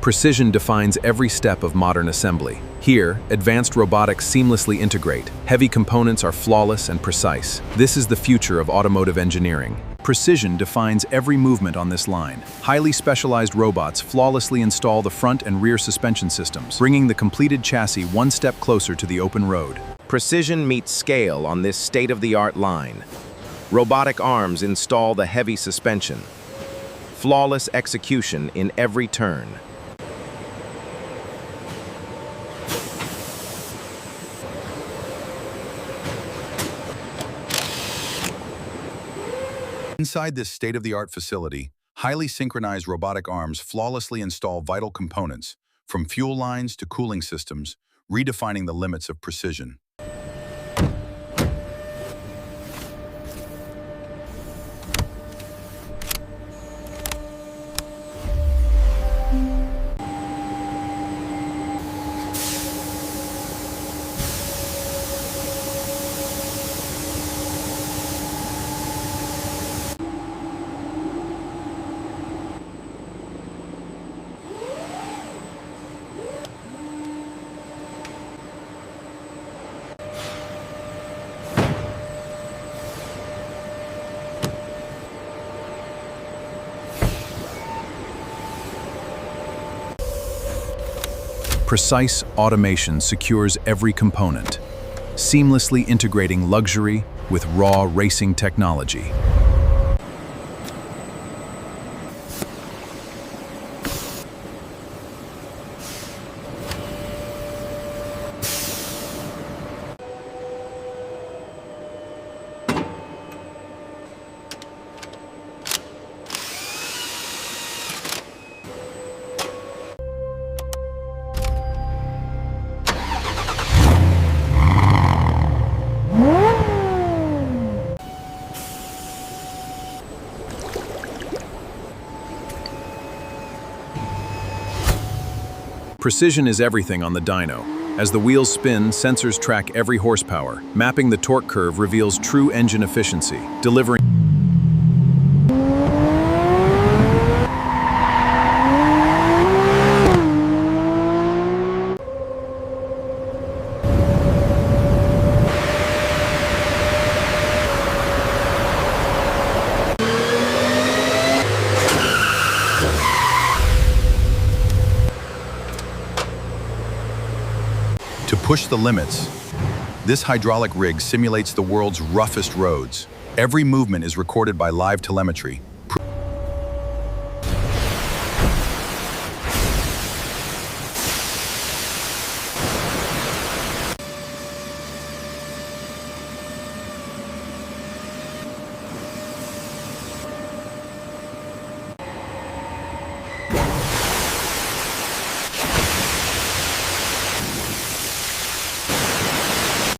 Precision defines every step of modern assembly. Here, advanced robotics seamlessly integrate. Heavy components are flawless and precise. This is the future of automotive engineering. Precision defines every movement on this line. Highly specialized robots flawlessly install the front and rear suspension systems, bringing the completed chassis one step closer to the open road. Precision meets scale on this state-of-the-art line. Robotic arms install the heavy suspension. Flawless execution in every turn. Inside this state-of-the-art facility, highly synchronized robotic arms flawlessly install vital components, from fuel lines to cooling systems, redefining the limits of precision. Precise automation secures every component, seamlessly integrating luxury with raw racing technology. Precision is everything on the dyno. As the wheels spin, sensors track every horsepower. Mapping the torque curve reveals true engine efficiency, delivering To push the limits, this hydraulic rig simulates the world's roughest roads. Every movement is recorded by live telemetry,